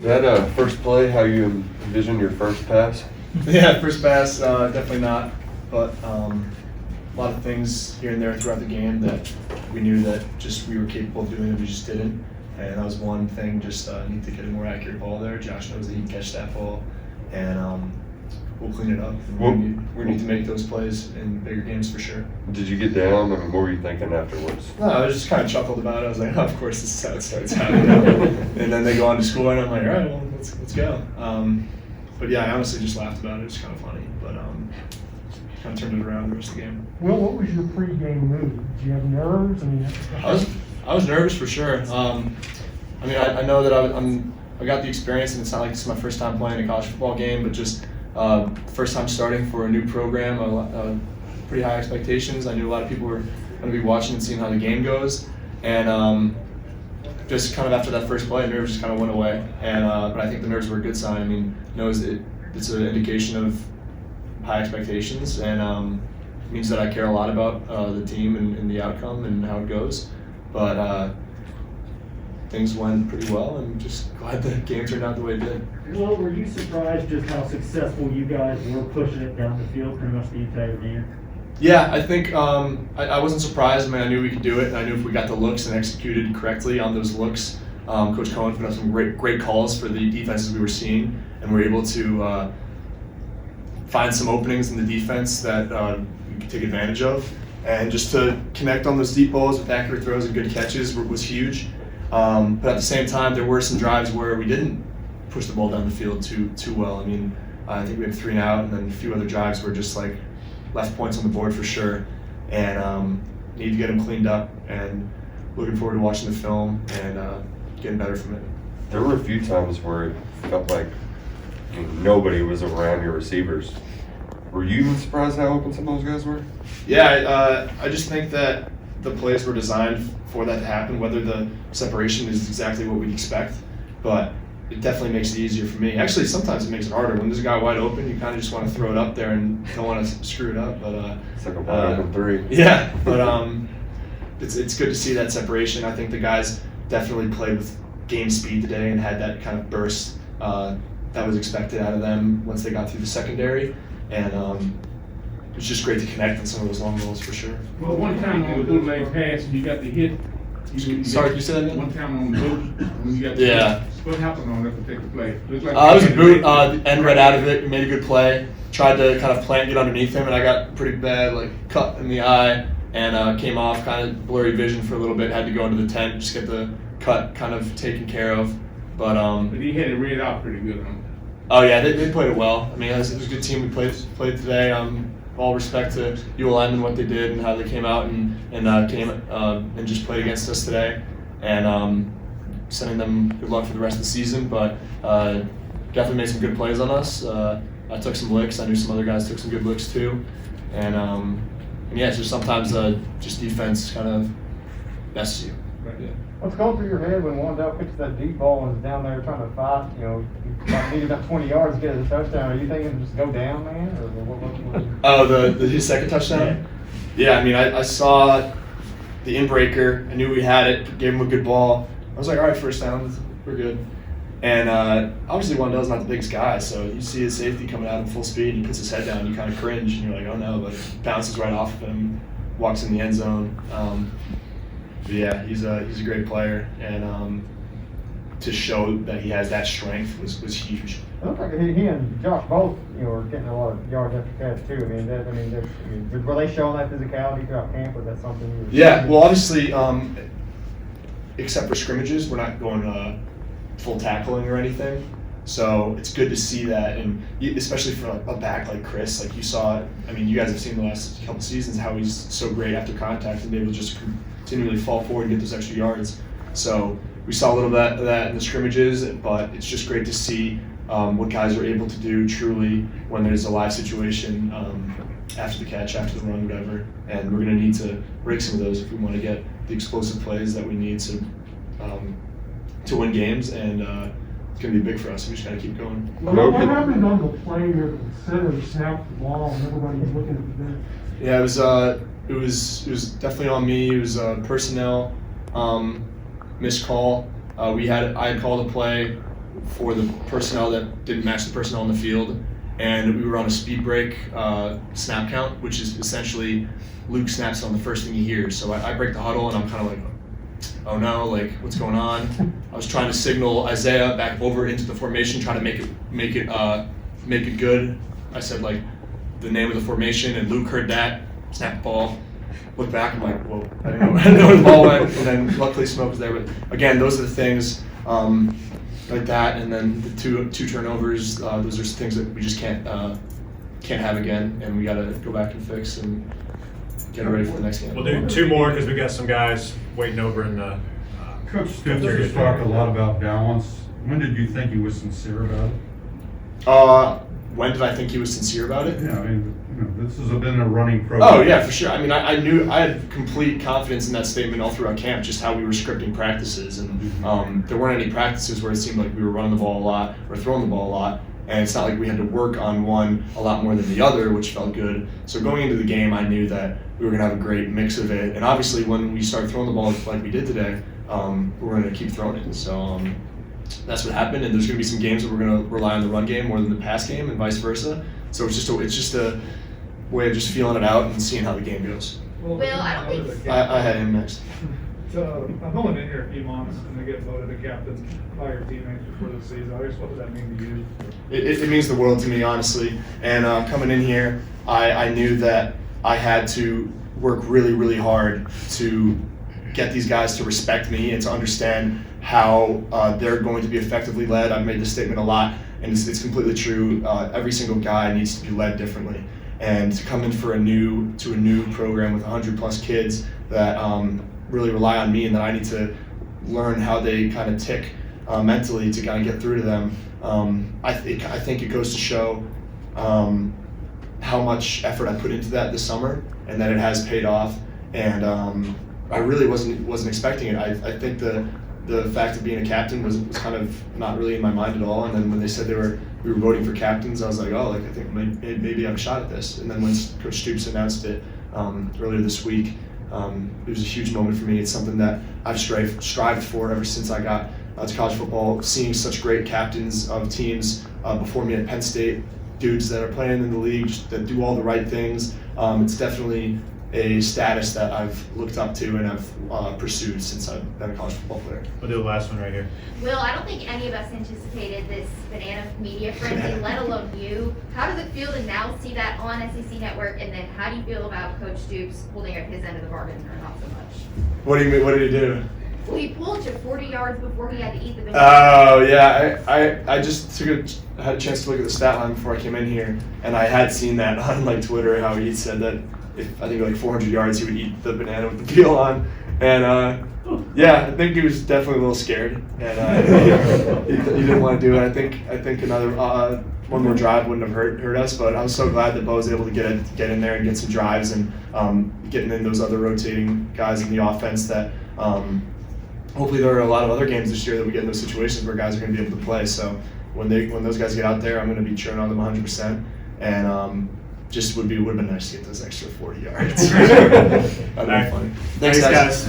That first play, how you envision your first pass? Yeah, first pass, definitely not. But a lot of things here and there throughout the game that we knew that just we were capable of doing that we just didn't. And that was one thing, just need to get a more accurate ball there. Josh knows that he can catch that ball, and we'll clean it up. We need to make those plays in bigger games for sure. Did you get down? I mean, what were you thinking afterwards? No, I just kind of chuckled about it. I was like, oh, of course, this is how it starts out. You know? And then they go on to score, and I'm like, all right, well, let's go. But yeah, I honestly just laughed about it. It was kind of funny, but kind of turned it around the rest of the game. Well, what was your pregame mood? Did you have nerves? I was nervous for sure. I know that I got the experience, and it's not like this is my first time playing a college football game, but just first time starting for a new program, pretty high expectations. I knew a lot of people were going to be watching and seeing how the game goes, and just kind of after that first play, nerves just kind of went away. And but I think the nerves were a good sign. I mean, it's an indication of high expectations, and means that I care a lot about the team and the outcome and how it goes. But things went pretty well, and just glad the game turned out the way it did. Well, were you surprised just how successful you guys were pushing it down the field pretty much the entire game? Yeah, I think I wasn't surprised. I mean, I knew we could do it, and I knew if we got the looks and executed correctly on those looks, Coach Cohen put up some great calls for the defenses we were seeing, and we were able to find some openings in the defense that we could take advantage of. And just to connect on those deep balls with accurate throws and good catches was huge. But at the same time, there were some drives where we didn't push the ball down the field too well. I mean, I think we had 3 and out, and then a few other drives were just like left points on the board for sure. And need to get them cleaned up, and looking forward to watching the film and getting better from it. There were a few times where it felt like nobody was around your receivers. Were you even surprised how open some of those guys were? Yeah, I just think that the plays were designed for that to happen, whether the separation is exactly what we'd expect, but it definitely makes it easier for me. Actually, sometimes it makes it harder. When there's a guy wide open, you kind of just want to throw it up there and don't want to screw it up. But it's like a wide open 3. Yeah, but it's good to see that separation. I think the guys definitely played with game speed today and had that kind of burst that was expected out of them once they got through the secondary. And it's just great to connect on some of those long balls for sure. Well, one time on the bootleg pass, you got the hit. Sorry, you said that again? One time on the boot, when you got the hit. What happened on that particular play? It was a boot, end right out of it, made a good play. Tried to kind of plant, get underneath him, and I got pretty bad cut in the eye, and came off kind of blurry vision for a little bit. Had to go into the tent, just get the cut kind of taken care of. But he had it read out pretty good, huh? Oh yeah, they played it well. I mean, it was a good team we played today. All respect to ULM and what they did and how they came out and came and just played against us today, and sending them good luck for the rest of the season. But definitely made some good plays on us. I took some licks. I knew some other guys took some good licks too, and yeah, it's just sometimes just defense kind of messes you. Right. Yeah. What's going through your head when Wandell picks that deep ball and is down there trying to fight? Needed about 20 yards to get a touchdown. Are you thinking just go down, man? Or what? Oh, his second touchdown? Yeah, I mean, I saw the inbreaker. I knew we had it. Gave him a good ball. I was like, all right, first down, we're good. And obviously Wandell's not the biggest guy, so you see his safety coming out at full speed, and he puts his head down, you kind of cringe, and you're like, oh no, but bounces right off of him, walks in the end zone. But yeah, he's a great player, and to show that he has that strength was huge. It looks like he and Josh both, are getting a lot of yards after catch too. Were they showing that physicality throughout camp? Was that something? Yeah, well, obviously, except for scrimmages, we're not going full tackling or anything. So it's good to see that, and especially for a back like Chris, like you saw. I mean, you guys have seen the last couple seasons how he's so great after contact and able to just continually fall forward and get those extra yards. So we saw a little bit of that in the scrimmages, but it's just great to see what guys are able to do truly when there's a live situation after the catch, after the run, whatever. And we're going to need to break some of those if we want to get the explosive plays that we need to win games, and it's going to be big for us. We just got to keep going. What happened on the play where the center snapped the ball and everybody was looking at the bench? Yeah, it was definitely on me. It was personnel missed call. I had called a play for the personnel that didn't match the personnel on the field, and we were on a speed break snap count, which is essentially Luke snaps on the first thing he hears. So I break the huddle, and I'm kind of like, oh no, like what's going on? I was trying to signal Isaiah back over into the formation, trying to make it good. I said like the name of the formation, and Luke heard that, snapped the ball, looked back, I'm like, whoa, I didn't know where the ball went, and then luckily Smoke was there. But again, those are the things like that, and then the two turnovers. Those are things that we just can't have again, and we got to go back and fix and get ready for the next game. We'll do two more because we got some guys waiting over in the. Coach Stoops has talked a lot about balance. When did you think he was sincere about it? When did I think he was sincere about it? Yeah, I mean, this has been a running program. Oh yeah, for sure. I mean, I knew I had complete confidence in that statement all throughout camp, just how we were scripting practices, and there weren't any practices where it seemed like we were running the ball a lot or throwing the ball a lot, and it's not like we had to work on one a lot more than the other, which felt good. So going into the game, I knew that we were gonna have a great mix of it, and obviously when we start throwing the ball like we did today, we're gonna keep throwing it. So that's what happened, and there's gonna be some games where we're gonna rely on the run game more than the pass game, and vice versa. So it's just a way of just feeling it out and seeing how the game goes. Will, I don't think. I had him next. So I've only been here a few months, and they get voted a captain by your teammates before the season. I guess what does that mean to you? It means the world to me, honestly. And coming in here, I knew that I had to work really, really hard to get these guys to respect me and to understand how they're going to be effectively led. I've made this statement a lot, and it's completely true. Every single guy needs to be led differently. And to come in for a new program with 100+ kids that really rely on me, and that I need to learn how they kind of tick mentally to kind of get through to them. I think it goes to show how much effort I put into that this summer, and that it has paid off. And I really wasn't expecting it. I think the fact of being a captain was kind of not really in my mind at all. And then when they said we were voting for captains, I was like, oh, like I think maybe I have a shot at this. And then when Coach Stoops announced it earlier this week, it was a huge moment for me. It's something that I've strived for ever since I got to college football. Seeing such great captains of teams before me at Penn State, dudes that are playing in the league that do all the right things. It's definitely a status that I've looked up to and I've pursued since I've been a college football player. We'll do the last one right here. Will, I don't think any of us anticipated this banana media frenzy, let alone you. How does it feel to now see that on SEC Network, and then how do you feel about Coach Stoops holding up his end of the bargain, or not so much? What do you mean? What did he do? Well, he pulled you 40 yards before he had to eat the banana. Oh yeah, I just had a chance to look at the stat line before I came in here, and I had seen that on like Twitter, how he said that if I think like 400 yards he would eat the banana with the peel on, and yeah, I think he was definitely a little scared, and he didn't want to do it. I think another one more drive wouldn't have hurt us, but I was so glad that Bo was able to get in there and get some drives, and getting in those other rotating guys in the offense that. Hopefully there are a lot of other games this year that we get in those situations where guys are going to be able to play. So when those guys get out there, I'm going to be cheering on them 100%. And just would have been nice to get those extra 40 yards. That'd be funny. Thanks, guys.